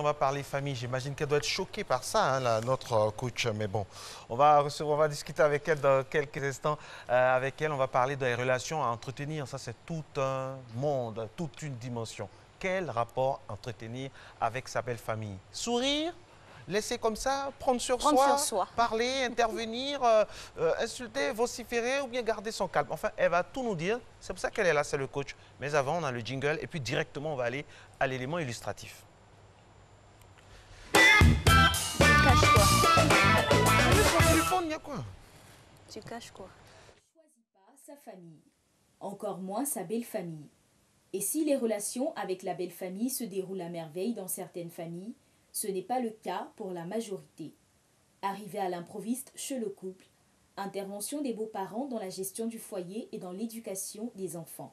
On va parler famille. J'imagine qu'elle doit être choquée par ça, hein, notre coach. Mais bon, on va discuter avec elle dans quelques instants. Avec elle, on va parler des relations à entretenir. Ça, c'est tout un monde, toute une dimension. Quel rapport entretenir avec sa belle famille? Sourire, laisser comme ça, prendre sur soi, parler, intervenir, insulter, vociférer ou bien garder son calme. Enfin, elle va tout nous dire. C'est pour ça qu'elle est là, c'est le coach. Mais avant, on a le jingle et puis directement, on va aller à l'élément illustratif. Cache-toi. Téléphone, il y a quoi? Tu caches quoi? Ne choisit pas sa famille, encore moins sa belle famille. Et si les relations avec la belle famille se déroulent à merveille dans certaines familles, ce n'est pas le cas pour la majorité. Arrivé à l'improviste chez le couple, intervention des beaux-parents dans la gestion du foyer et dans l'éducation des enfants.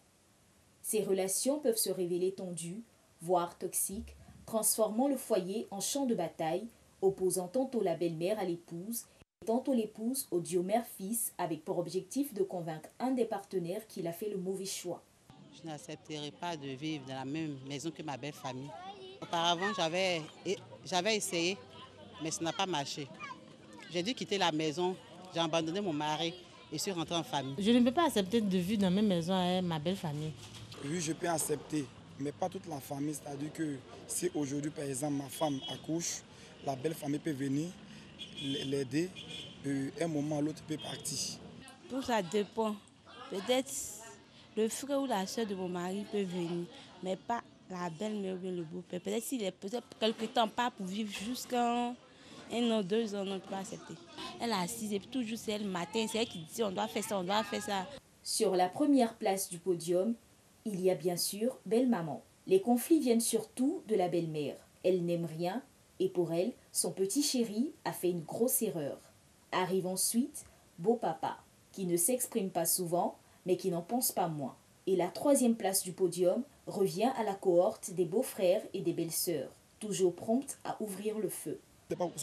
Ces relations peuvent se révéler tendues, voire toxiques, transformant le foyer en champ de bataille, opposant tantôt la belle-mère à l'épouse et tantôt l'épouse au duo mère-fils avec pour objectif de convaincre un des partenaires qu'il a fait le mauvais choix. Je n'accepterai pas de vivre dans la même maison que ma belle famille. Auparavant, j'avais essayé, mais ça n'a pas marché. J'ai dû quitter la maison, j'ai abandonné mon mari et suis rentrée en famille. Je ne peux pas accepter de vivre dans la même maison avec ma belle famille. Oui, je peux accepter, mais pas toute la famille. C'est-à-dire que si aujourd'hui, par exemple, ma femme accouche, la belle famille peut venir l'aider, un moment ou l'autre peut partir. Tout ça dépend. Peut-être le frère ou la soeur de mon mari peut venir, mais pas la belle-mère ou bien le beau-père. Peut-être s'il est quelque temps pas pour vivre jusqu'à 1 an, 2 ans, on ne peut pas accepter. Elle est assise et puis toujours c'est elle le matin, c'est elle qui dit on doit faire ça, on doit faire ça. Sur la première place du podium, il y a bien sûr belle-maman. Les conflits viennent surtout de la belle-mère. Elle n'aime rien et pour elle, son petit chéri a fait une grosse erreur. Arrive ensuite beau-papa, qui ne s'exprime pas souvent, mais qui n'en pense pas moins. Et la troisième place du podium revient à la cohorte des beaux-frères et des belles-sœurs, toujours promptes à ouvrir le feu.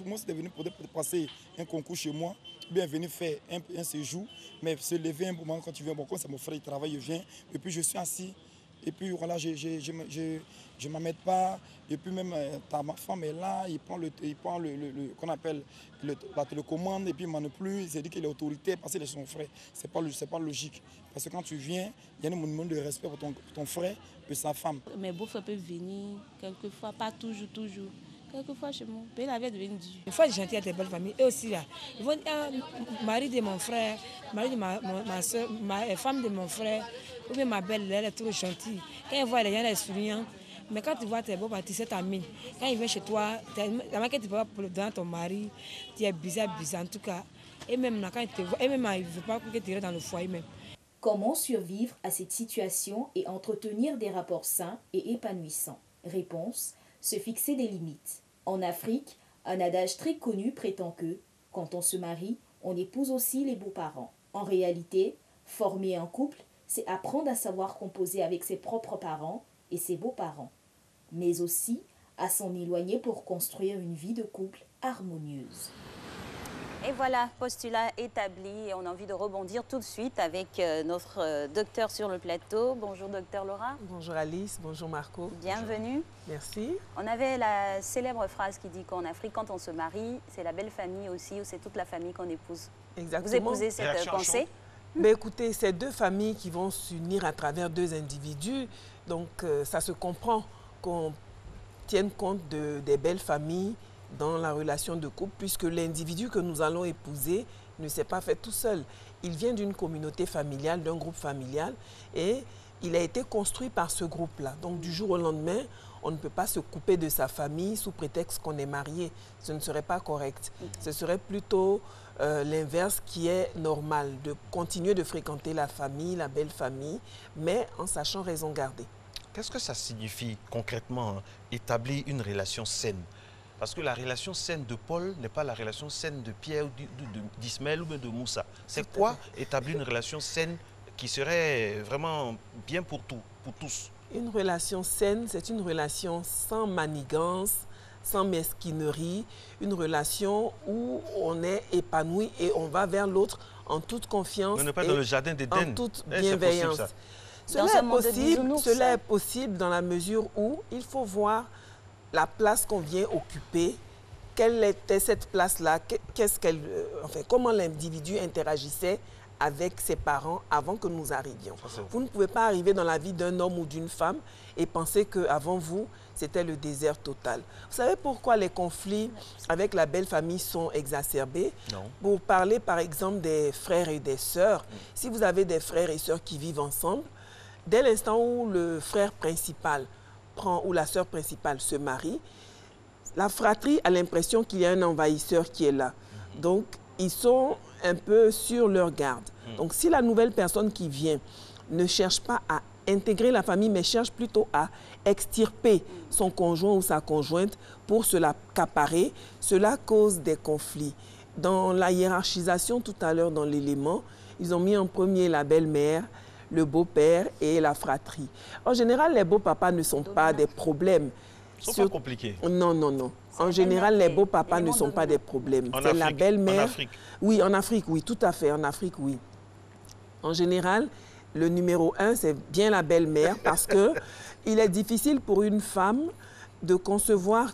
Moi, c'était venu pour passer un concours chez moi, bien venir faire un séjour, mais se lever un moment quand tu viens, bon, quand c'est mon frère, il travaille, il vient, et puis je suis assis, et puis voilà, je ne m'amène pas, et puis même ma femme est là, il prend qu'on appelle la télécommande, et puis il m'en plus, il s'est dit qu'il est autorité, parce qu'il est son frère, c'est pas logique, parce que quand tu viens, il y a un minimum de respect pour ton frère et sa femme. Mes beaux-frères peuvent venir, quelquefois, pas toujours. Quelquefois chez moi, il avait devenu dur. Une fois, j'ai gentil à tes belles familles, eux aussi là. Ils vont dire, mari de mon frère, mari de ma soeur, femme de mon frère, ou bien ma belle, elle est trop gentille. Quand ils voient les gens, elle est souriante. Mais quand tu vois tes beaux partis, c'est ta mine. Quand ils viennent chez toi, la main que tu peux pas dans ton mari, tu es bizarre en tout cas. Et même quand ils te voient, et même ils ne veulent pas que tu restes dans le foyer même. Comment survivre à cette situation et entretenir des rapports sains et épanouissants? Réponse: se fixer des limites. En Afrique, un adage très connu prétend que, quand on se marie, on épouse aussi les beaux-parents. En réalité, former un couple, c'est apprendre à savoir composer avec ses propres parents et ses beaux-parents, mais aussi à s'en éloigner pour construire une vie de couple harmonieuse. Et voilà, postulat établi. Et on a envie de rebondir tout de suite avec notre docteur sur le plateau. Bonjour docteur Laura. Bonjour Alice, bonjour Marco. Bienvenue. Merci. On avait la célèbre phrase qui dit qu'en Afrique, quand on se marie, c'est la belle famille aussi ou c'est toute la famille qu'on épouse. Exactement. Vous épousez cette pensée? Mais écoutez, c'est deux familles qui vont s'unir à travers deux individus. Donc ça se comprend qu'on tienne compte des belles familles dans la relation de couple, puisque l'individu que nous allons épouser ne s'est pas fait tout seul. Il vient d'une communauté familiale, d'un groupe familial, et il a été construit par ce groupe-là. Donc du jour au lendemain, on ne peut pas se couper de sa famille sous prétexte qu'on est marié. Ce ne serait pas correct. Ce serait plutôt l'inverse qui est normal, de continuer de fréquenter la famille, la belle famille, mais en sachant raison garder. Qu'est-ce que ça signifie concrètement, hein, établir une relation saine? Parce que la relation saine de Paul n'est pas la relation saine de Pierre, d'Ismaël ou de Moussa. C'est quoi établir une relation saine qui serait vraiment bien pour tous? Une relation saine, c'est une relation sans manigance, sans mesquinerie, une relation où on est épanoui et on va vers l'autre en toute confiance. On n'est pas dans le jardin d'Éden. En toute bienveillance. Cela est possible dans la mesure où il faut voir la place qu'on vient occuper, quelle était cette place-là, enfin, comment l'individu interagissait avec ses parents avant que nous arrivions. Vous ne pouvez pas arriver dans la vie d'un homme ou d'une femme et penser qu'avant vous, c'était le désert total. Vous savez pourquoi les conflits avec la belle famille sont exacerbés? Non. Pour parler par exemple des frères et des sœurs, si vous avez des frères et sœurs qui vivent ensemble, dès l'instant où le frère principal ou la sœur principale se marie, la fratrie a l'impression qu'il y a un envahisseur qui est là. Donc, ils sont un peu sur leur garde. Donc, si la nouvelle personne qui vient ne cherche pas à intégrer la famille, mais cherche plutôt à extirper son conjoint ou sa conjointe pour se l'accaparer, cela cause des conflits. Dans la hiérarchisation tout à l'heure, dans l'élément, ils ont mis en premier la belle-mère, le beau-père et la fratrie. En général, les beaux-papas ne sont pas des problèmes. Ils ne sont pas compliqués. Non, non, non. En général, les beaux-papas ne sont pas des problèmes. C'est la belle-mère. En Afrique? Oui, en Afrique, oui, tout à fait. En Afrique, oui. En général, le numéro 1, c'est bien la belle-mère parce qu'il est difficile pour une femme de concevoir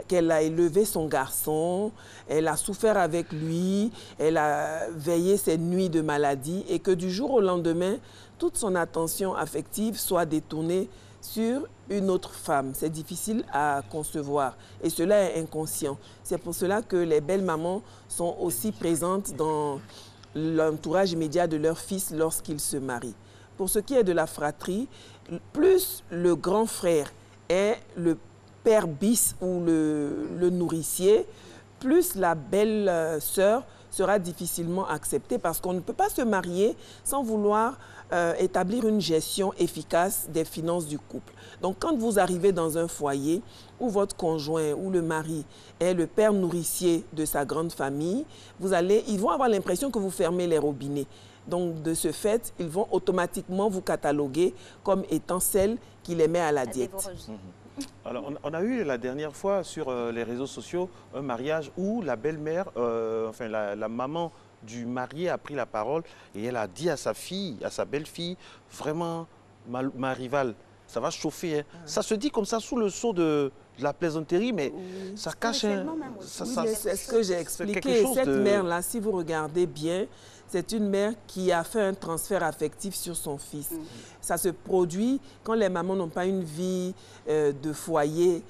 qu'elle a élevé son garçon, elle a souffert avec lui, elle a veillé ses nuits de maladie et que du jour au lendemain, toute son attention affective soit détournée sur une autre femme. C'est difficile à concevoir et cela est inconscient. C'est pour cela que les belles mamans sont aussi présentes dans l'entourage immédiat de leur fils lorsqu'ils se marient. Pour ce qui est de la fratrie, plus le grand frère est le père bis ou le nourricier, plus la belle sœur sera difficilement acceptée parce qu'on ne peut pas se marier sans vouloir établir une gestion efficace des finances du couple. Donc quand vous arrivez dans un foyer où votre conjoint ou le mari est le père nourricier de sa grande famille, ils vont avoir l'impression que vous fermez les robinets. Donc de ce fait, ils vont automatiquement vous cataloguer comme étant celle qui les met à la diète. Alors, on a eu la dernière fois sur les réseaux sociaux un mariage où la belle-mère, enfin la maman du marié a pris la parole et elle a dit à sa fille, à sa belle-fille, vraiment, ma rivale, ça va chauffer. Hein. Ça se dit comme ça sous le sceau de la plaisanterie, mais ça cache un... C'est ce que j'ai expliqué. Cette mère-là, si vous regardez bien, c'est une mère qui a fait un transfert affectif sur son fils. Ça se produit quand les mamans n'ont pas une vie de foyer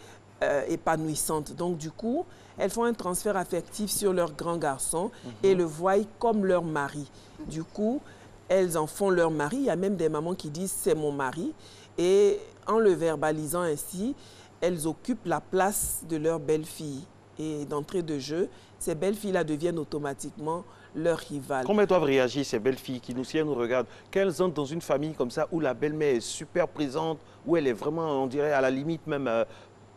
épanouissante. Donc, du coup, elles font un transfert affectif sur leur grand garçon et le voient comme leur mari. Du coup, elles en font leur mari. Il y a même des mamans qui disent « c'est mon mari ». Et en le verbalisant ainsi, elles occupent la place de leur belle-fille. Et d'entrée de jeu, ces belles-filles-là deviennent automatiquement leurs rivales. Comment doivent réagir ces belles-filles qui nous regardent? Qu'elles entrent dans une famille comme ça où la belle-mère est super présente, où elle est vraiment, on dirait, à la limite même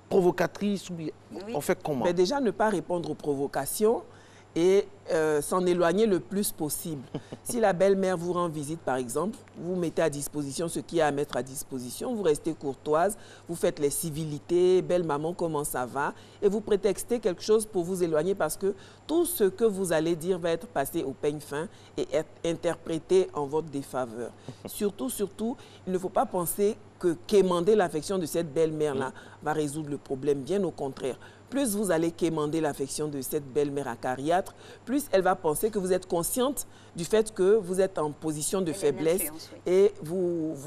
provocatrice. On fait comment? Mais déjà, ne pas répondre aux provocations et s'en éloigner le plus possible. Si la belle-mère vous rend visite, par exemple, vous mettez à disposition ce qu'il y a à mettre à disposition, vous restez courtoise, vous faites les civilités, belle maman, comment ça va, et vous prétextez quelque chose pour vous éloigner parce que tout ce que vous allez dire va être passé au peigne fin et être interprété en votre défaveur. Surtout, il ne faut pas penser que quémander l'affection de cette belle-mère-là va résoudre le problème, bien au contraire. Plus vous allez quémander l'affection de cette belle-mère acariâtre, plus elle va penser que vous êtes consciente du fait que vous êtes en position de faiblesse et vous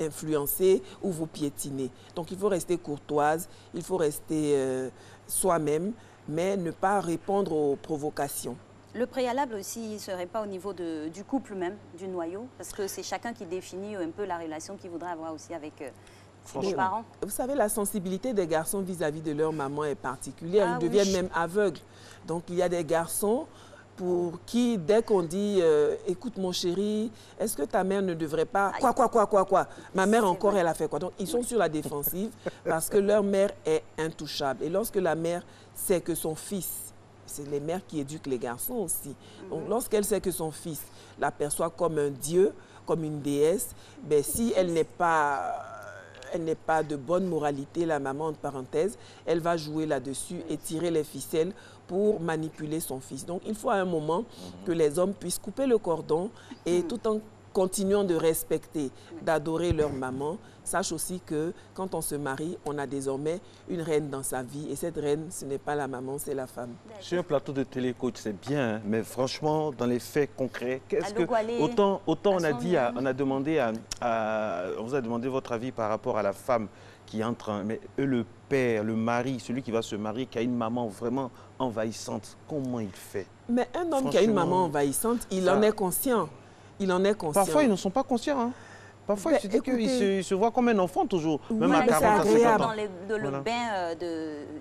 influencez ou vous piétinez. Donc il faut rester courtoise, il faut rester soi-même, mais ne pas répondre aux provocations. Le préalable aussi ne serait pas au niveau du couple même, du noyau, parce que c'est chacun qui définit un peu la relation qu'il voudrait avoir aussi avec les parents. Vous savez, la sensibilité des garçons vis-à-vis de leur maman est particulière. Ils deviennent même aveugles. Donc, il y a des garçons pour qui, dès qu'on dit « Écoute, mon chéri, est-ce que ta mère ne devrait pas... » Quoi. Ma mère encore, elle a fait quoi? Donc, ils sont sur la défensive parce que leur mère est intouchable. Et lorsque la mère sait que son fils... C'est les mères qui éduquent les garçons aussi. Donc, lorsqu'elle sait que son fils l'aperçoit comme un dieu, comme une déesse, ben, si elle n'est pas de bonne moralité, la maman, entre parenthèses, elle va jouer là-dessus et tirer les ficelles pour manipuler son fils. Donc, il faut à un moment que les hommes puissent couper le cordon et tout en continuant de respecter, d'adorer leur maman, sache aussi que quand on se marie, on a désormais une reine dans sa vie. Et cette reine, ce n'est pas la maman, c'est la femme. Sur un plateau de télécoach, c'est bien, hein, mais franchement, dans les faits concrets, qu'est-ce que... Autant on a dit, on a demandé on vous a demandé votre avis par rapport à la femme qui entre, mais eux, le père, le mari, celui qui va se marier, qui a une maman vraiment envahissante, comment il fait? Mais un homme qui a une maman envahissante, il en est conscient. Il en est conscient. Parfois, ils ne sont pas conscients. Hein. Parfois, il se dit qu'il se voit comme un enfant toujours, même à 40 ans, 50 ans. Dans le bain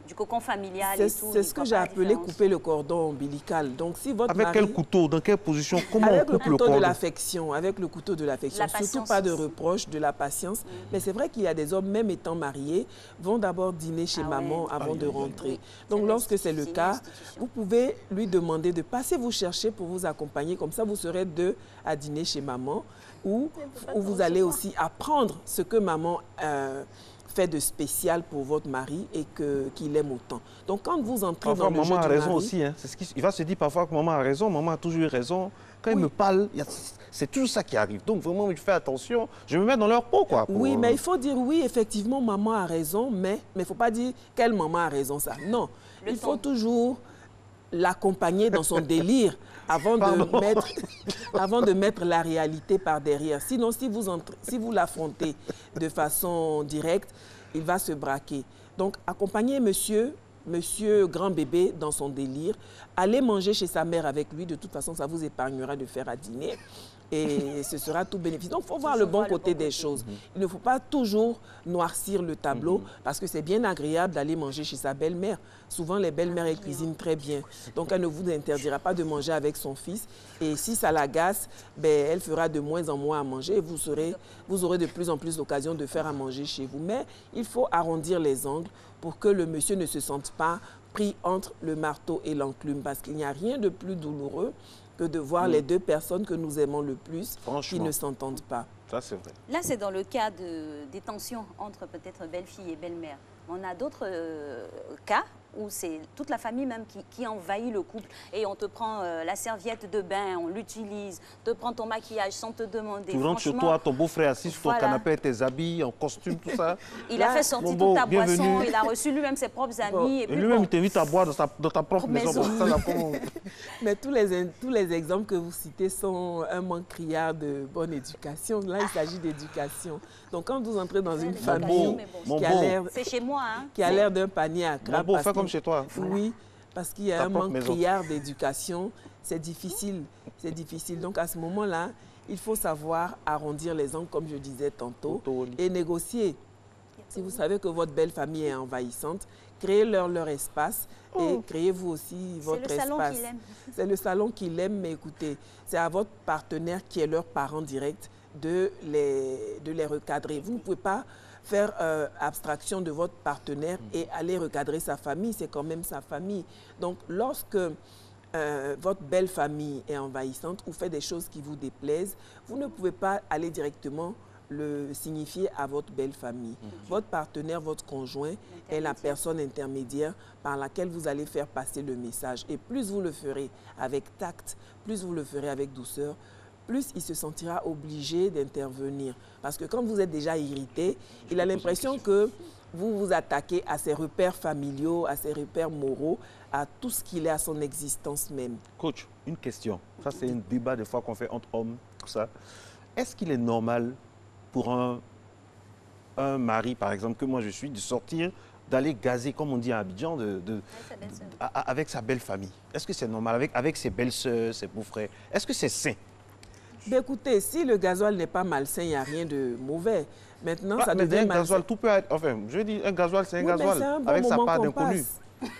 du cocon familial et tout. C'est ce que j'ai appelé couper le cordon ombilical. Donc, si votre avec quel couteau? Dans quelle position? Comment on coupe le cordon? Avec le couteau de l'affection. Avec le couteau de l'affection. Surtout pas de reproche, de la patience. Mais c'est vrai qu'il y a des hommes, même étant mariés, vont d'abord dîner chez maman avant de rentrer. Donc, lorsque c'est le cas, vous pouvez lui demander de passer vous chercher pour vous accompagner. Comme ça, vous serez deux à dîner chez maman. Où vous allez aussi apprendre ce que maman fait de spécial pour votre mari et qu'il aime autant. Donc, quand vous entrez parfois, dans le jeu maman a raison mari, aussi. Hein. Il va se dire parfois que maman a raison, maman a toujours eu raison. Quand il me parle, c'est toujours ça qui arrive. Donc, vraiment, je fais attention. Je me mets dans leur peau, quoi. Oui, mais il faut dire, oui, effectivement, maman a raison, mais il ne faut pas dire quelle maman a raison, ça. Non, il faut toujours l'accompagner dans son délire avant de mettre la réalité par derrière. Sinon, si vous l'affrontez de façon directe, il va se braquer. Donc, accompagnez monsieur grand bébé dans son délire. Allez manger chez sa mère avec lui. De toute façon, ça vous épargnera de faire à dîner. Et ce sera tout bénéfice. Donc, il faut voir le bon côté des choses. Il ne faut pas toujours noircir le tableau parce que c'est bien agréable d'aller manger chez sa belle-mère. Souvent, les belles-mères, elles cuisinent très bien. Donc, elle ne vous interdira pas de manger avec son fils. Et si ça l'agace, ben, elle fera de moins en moins à manger. Et vous aurez de plus en plus l'occasion de faire à manger chez vous. Mais il faut arrondir les angles pour que le monsieur ne se sente pas pris entre le marteau et l'enclume. Parce qu'il n'y a rien de plus douloureux que de voir les deux personnes que nous aimons le plus qui ne s'entendent pas. Ça, c'est vrai. Là, c'est dans le cas des tensions entre peut-être belle-fille et belle-mère. On a d'autres cas où c'est toute la famille même qui envahit le couple et on te prend la serviette de bain, on l'utilise, te prend ton maquillage sans te demander. Tu rentres chez toi, ton beau-frère assis sur ton canapé avec tes habits, en costume, tout ça. Il a fait sortir toute ta boisson, il a reçu lui-même ses propres amis. Et lui-même, il t'invite à boire dans ta propre maison. Mais tous les exemples que vous citez sont un manque criard de bonne éducation. Là, il s'agit d'éducation. Donc, quand vous entrez dans une famille qui a l'air d'un panier à crabes, fais comme chez toi. Oui, parce qu'il y a un manque criard d'éducation, c'est difficile. C'est difficile. Donc, à ce moment-là, il faut savoir arrondir les angles, comme je disais tantôt, et négocier. Si vous savez que votre belle famille est envahissante, créez-leur leur espace et créez-vous aussi votre espace. C'est le salon qu'il aime, mais écoutez, c'est à votre partenaire qui est leur parent direct de les recadrer. Vous ne pouvez pas faire abstraction de votre partenaire et aller recadrer sa famille, c'est quand même sa famille. Donc, lorsque votre belle famille est envahissante ou fait des choses qui vous déplaisent, vous ne pouvez pas aller directement le signifier à votre belle famille. Votre partenaire, votre conjoint est la personne intermédiaire par laquelle vous allez faire passer le message. Et plus vous le ferez avec tact, plus vous le ferez avec douceur, plus il se sentira obligé d'intervenir. Parce que quand vous êtes déjà irrité, il a l'impression que vous vous attaquez à ses repères familiaux, à ses repères moraux, à tout ce qu'il est à son existence même. Coach, une question. Ça, c'est un débat des fois qu'on fait entre hommes, tout ça. Est-ce qu'il est normal pour un mari, par exemple, que moi je suis, de sortir, d'aller gazer, comme on dit à Abidjan, avec sa belle famille? Est-ce que c'est normal, avec ses belles-sœurs, ses beaux-frères? Est-ce que c'est sain? Ben écoutez, si le gasoil n'est pas malsain, il n'y a rien de mauvais. Maintenant, ça devient un gasoil, tout peut être... Enfin, je dis, un gasoil, c'est un gasoil, avec sa part d'inconnu.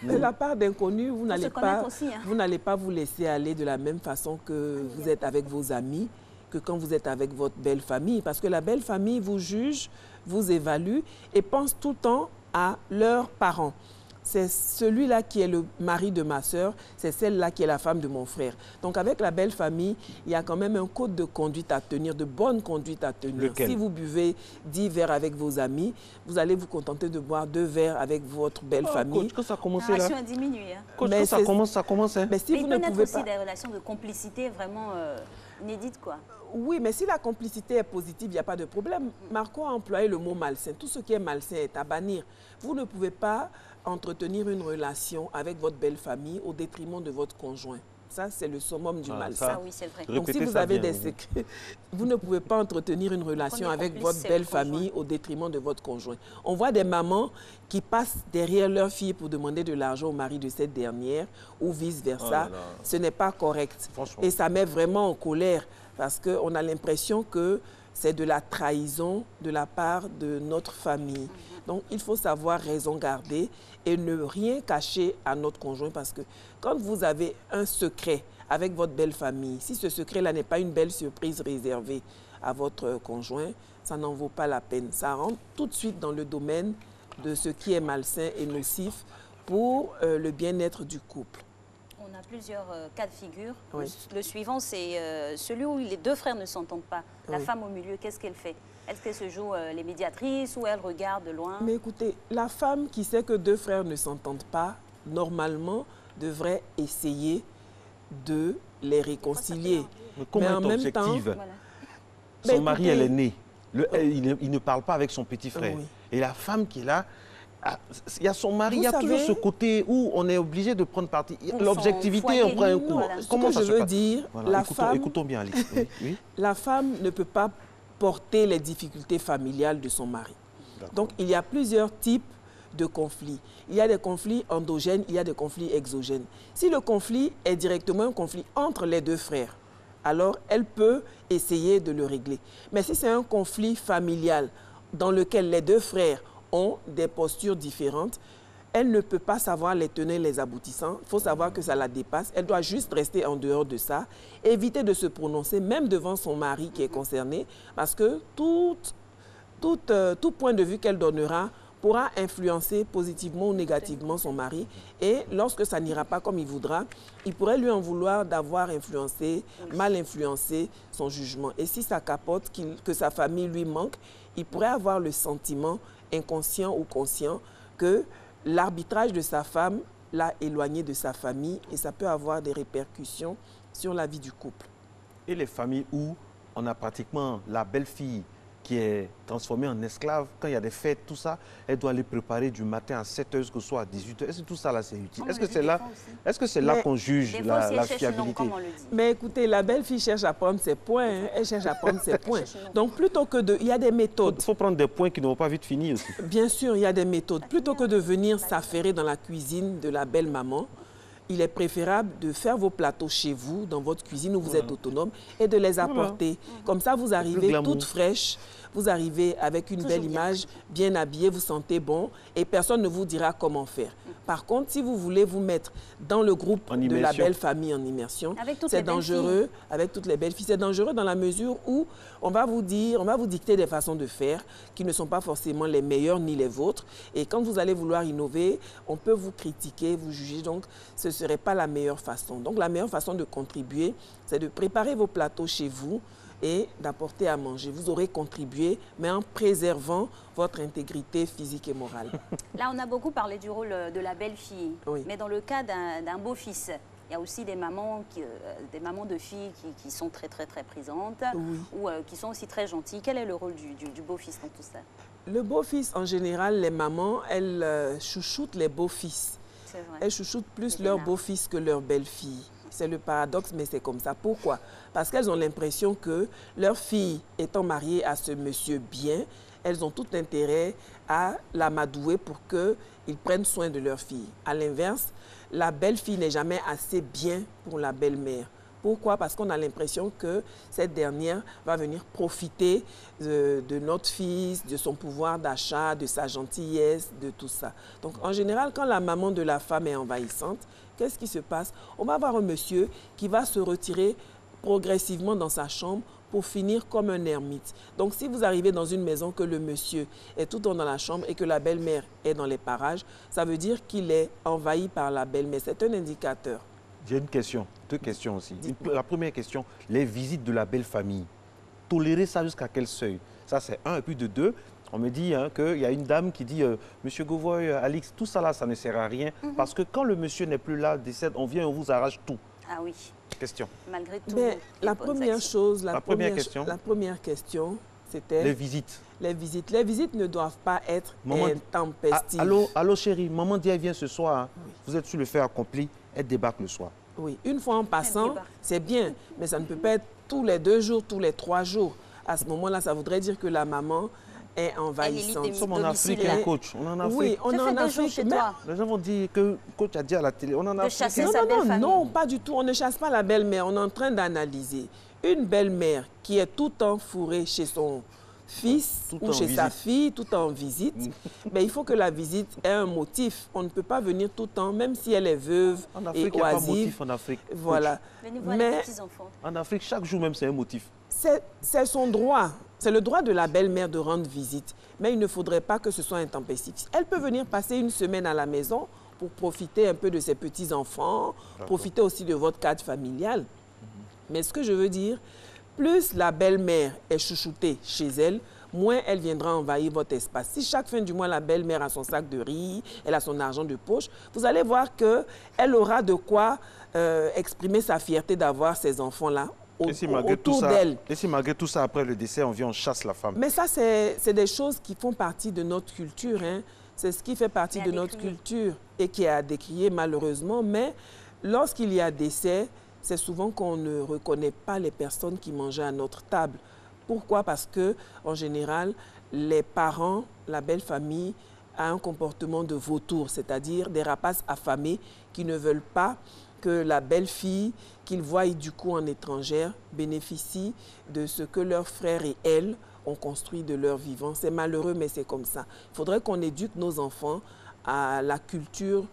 De la part d'inconnu, vous n'allez pas vous laisser aller de la même façon que vous êtes avec vos amis, que quand vous êtes avec votre belle famille. Parce que la belle famille vous juge, vous évalue et pense tout le temps à leurs parents. C'est celui-là qui est le mari de ma sœur, c'est celle-là qui est la femme de mon frère. Donc avec la belle famille, il y a quand même un code de conduite à tenir, de bonne conduite à tenir. Lequel? Si vous buvez 10 verres avec vos amis, vous allez vous contenter de boire 2 verres avec votre belle famille. Coach, quand ça a commencé là. La relation a diminué. Hein. Coach, quand ça commence, ça commence. Hein. Mais si mais vous il peut ne naître pouvez aussi pas... des relations de complicité vraiment inédites, quoi. Oui, mais si la complicité est positive, il n'y a pas de problème. Marco a employé le mot malsain. Tout ce qui est malsain est à bannir. Vous ne pouvez pas entretenir une relation avec votre belle famille au détriment de votre conjoint. Ça, c'est le summum du malsain. Ça, oui, c'est vrai. Donc, si vous avez des secrets, vous ne pouvez pas entretenir une relation avec votre belle famille au détriment de votre conjoint. On voit des mamans qui passent derrière leur fille pour demander de l'argent au mari de cette dernière ou vice-versa. Ce n'est pas correct. Et ça met vraiment en colère parce qu'on a l'impression que c'est de la trahison de la part de notre famille. Donc, il faut savoir raison garder et ne rien cacher à notre conjoint parce que quand vous avez un secret avec votre belle famille, si ce secret-là n'est pas une belle surprise réservée à votre conjoint, ça n'en vaut pas la peine. Ça rentre tout de suite dans le domaine de ce qui est malsain et nocif pour le bien-être du couple. On a plusieurs cas de figure. Oui. Le suivant, c'est celui où les deux frères ne s'entendent pas. La femme au milieu, qu'est-ce qu'elle fait? Est-ce qu'elle se joue les médiatrices ou elle regarde de loin? Mais écoutez, la femme qui sait que deux frères ne s'entendent pas, normalement, devrait essayer de les réconcilier. Mais comment en même temps, objective? Son mari, elle est née. Il ne parle pas avec son petit frère. Oui. Et la femme qui est là, il y a son mari, il y a toujours ce côté où on est obligé de prendre parti. L'objectivité, on prend un coup. Voilà. Comment ça je se veux passe? dire, Voilà. Écoutons bien, Alice. Oui. Oui. La femme ne peut pas porter les difficultés familiales de son mari. Donc, il y a plusieurs types de conflits. Il y a des conflits endogènes, il y a des conflits exogènes. Si le conflit est directement un conflit entre les deux frères, alors elle peut essayer de le régler. Mais si c'est un conflit familial dans lequel les deux frères ont des postures différentes, elle ne peut pas savoir les tenir, les aboutissants. Il faut savoir que ça la dépasse. Elle doit juste rester en dehors de ça, éviter de se prononcer, même devant son mari qui est concerné, parce que tout point de vue qu'elle donnera pourra influencer positivement ou négativement son mari. Et lorsque ça n'ira pas comme il voudra, il pourrait lui en vouloir d'avoir influencé, mal influencé son jugement. Et si ça capote, que sa famille lui manque, il pourrait avoir le sentiment, inconscient ou conscient, que l'arbitrage de sa femme l'a éloigné de sa famille et ça peut avoir des répercussions sur la vie du couple. Et les familles où on a pratiquement la belle-fille qui est transformée en esclave, quand il y a des fêtes, tout ça, elle doit les préparer du matin à 7h jusqu'au soir à 18h. Est-ce que tout ça là c'est utile? Est-ce que c'est là qu'on juge la fiabilité? Mais écoutez, la belle-fille cherche à prendre ses points, hein. Elle cherche à prendre ses points. Donc plutôt que de... Il y a des méthodes. Il faut prendre des points qui ne vont pas vite finir aussi. Bien sûr, il y a des méthodes. Plutôt que de venir s'affairer dans la cuisine de la belle-maman, il est préférable de faire vos plateaux chez vous, dans votre cuisine où vous êtes autonome, et de les apporter. Comme ça, vous arrivez toute fraîche, vous arrivez avec une belle image, bien habillée, vous sentez bon, et personne ne vous dira comment faire. Par contre, si vous voulez vous mettre dans le groupe de la belle famille en immersion, c'est dangereux, avec toutes les belles filles, c'est dangereux dans la mesure où on va vous dicter des façons de faire qui ne sont pas forcément les meilleures ni les vôtres. Et quand vous allez vouloir innover, on peut vous critiquer, vous juger. Donc, ce ne serait pas la meilleure façon. Donc, la meilleure façon de contribuer, c'est de préparer vos plateaux chez vous et d'apporter à manger. Vous aurez contribué, mais en préservant votre intégrité physique et morale. Là, on a beaucoup parlé du rôle de la belle-fille. Oui. Mais dans le cas d'un beau-fils, il y a aussi des mamans de filles qui sont très présentes, Oui. ou qui sont aussi très gentilles. Quel est le rôle du beau-fils dans tout ça? Le beau-fils, en général, les mamans, elles chouchoutent les beaux-fils. C'est vrai. Elles chouchoutent plus leur beau-fils que leur belle-fille. C'est le paradoxe, mais c'est comme ça. Pourquoi? Parce qu'elles ont l'impression que leur fille étant mariée à ce monsieur bien, elles ont tout intérêt à l'amadouer pour qu'ils prennent soin de leur fille. À l'inverse, la belle-fille n'est jamais assez bien pour la belle-mère. Pourquoi? Parce qu'on a l'impression que cette dernière va venir profiter de notre fils, de son pouvoir d'achat, de sa gentillesse, de tout ça. Donc, en général, quand la maman de la femme est envahissante, qu'est-ce qui se passe? On va avoir un monsieur qui va se retirer progressivement dans sa chambre pour finir comme un ermite. Donc, si vous arrivez dans une maison que le monsieur est tout le temps dans la chambre et que la belle-mère est dans les parages, ça veut dire qu'il est envahi par la belle-mère. C'est un indicateur. J'ai une question, deux questions aussi. La première question, les visites de la belle famille. Tolérer ça jusqu'à quel seuil? Ça, c'est un. Et puis de deux, on me dit qu'il y a une dame qui dit Monsieur Govoy, Alix, tout ça là, ça ne sert à rien. Parce que quand le monsieur n'est plus là, décède, on vient et on vous arrache tout. Ah oui. question. Malgré tout. Mais la première chose, La première question, c'était... Les visites. Les visites. Les visites ne doivent pas être intempestives. Allô chérie, maman dit elle vient ce soir. Oui. Vous êtes sur le fait accompli, elle débarque le soir. Oui, une fois en passant, c'est bien, mais ça ne peut pas être tous les 2 jours, tous les 3 jours. À ce moment-là, ça voudrait dire que la maman est envahissante. Nous sommes en Afrique, coach. On est en Afrique. Oui, on est en Afrique. Chez toi. Les gens vont dire que le coach a dit à la télé, on est en Afrique. Non, pas du tout. On ne chasse pas la belle-mère. On est en train d'analyser. Une belle-mère qui est tout le temps fourrée chez son fils ou chez sa fille, tout en visite, mais il faut que la visite ait un motif. On ne peut pas venir tout le temps, même si elle est veuve en Afrique, et oisive. Il n'y a pas de motif en Afrique. Voilà. Venez voir les petits-enfants. En Afrique, chaque jour même, c'est un motif. C'est son droit. C'est le droit de la belle-mère de rendre visite. Mais il ne faudrait pas que ce soit intempestif. Elle peut venir passer une semaine à la maison pour profiter un peu de ses petits-enfants, profiter aussi de votre cadre familial. Mais ce que je veux dire, plus la belle-mère est chouchoutée chez elle, moins elle viendra envahir votre espace. Si chaque fin du mois, la belle-mère a son sac de riz, elle a son argent de poche, vous allez voir qu'elle aura de quoi exprimer sa fierté d'avoir ces enfants-là autour d'elle. Et si malgré tout ça, après le décès, on vient, on chasse la femme? Mais ça, c'est des choses qui font partie de notre culture. Hein. C'est ce qui fait partie de notre culture et qui est à décrier malheureusement. Mais lorsqu'il y a décès, c'est souvent qu'on ne reconnaît pas les personnes qui mangeaient à notre table. Pourquoi? Parce que, en général, les parents, la belle famille, a un comportement de vautour, c'est-à-dire des rapaces affamés qui ne veulent pas que la belle-fille qu'ils voient du coup en étrangère bénéficie de ce que leurs frères et elles ont construit de leur vivant. C'est malheureux, mais c'est comme ça. Il faudrait qu'on éduque nos enfants à la culture,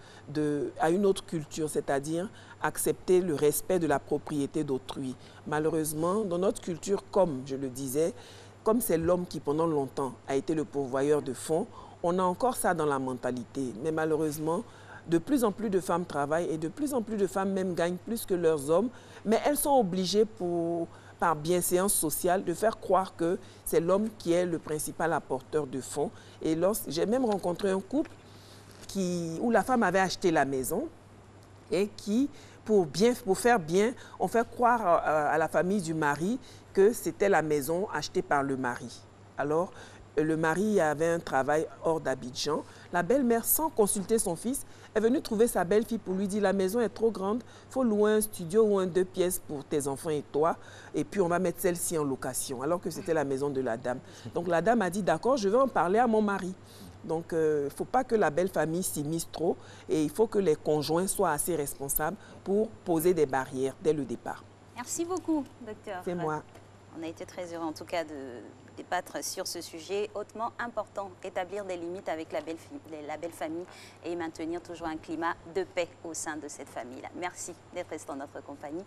à une autre culture, c'est-à-dire accepter le respect de la propriété d'autrui. Malheureusement, dans notre culture, comme je le disais, comme c'est l'homme qui pendant longtemps a été le pourvoyeur de fonds, on a encore ça dans la mentalité. Mais malheureusement, de plus en plus de femmes travaillent et de plus en plus de femmes même gagnent plus que leurs hommes, mais elles sont obligées par bienséance sociale de faire croire que c'est l'homme qui est le principal apporteur de fonds. Et j'ai même rencontré un couple où la femme avait acheté la maison et qui, pour faire bien, on fait croire à la famille du mari que c'était la maison achetée par le mari. Alors, le mari avait un travail hors d'Abidjan. La belle-mère, sans consulter son fils, est venue trouver sa belle-fille pour lui dire « La maison est trop grande, il faut louer un studio ou 2 pièces pour tes enfants et toi, et puis on va mettre celle-ci en location. » Alors que c'était la maison de la dame. Donc la dame a dit « D'accord, je vais en parler à mon mari. » Donc, il ne faut pas que la belle famille s'immisce trop et il faut que les conjoints soient assez responsables pour poser des barrières dès le départ. Merci beaucoup, docteur. C'est moi. On a été très heureux, en tout cas, de débattre sur ce sujet hautement important. Établir des limites avec la belle famille et maintenir toujours un climat de paix au sein de cette famille-là. Merci d'être resté en notre compagnie.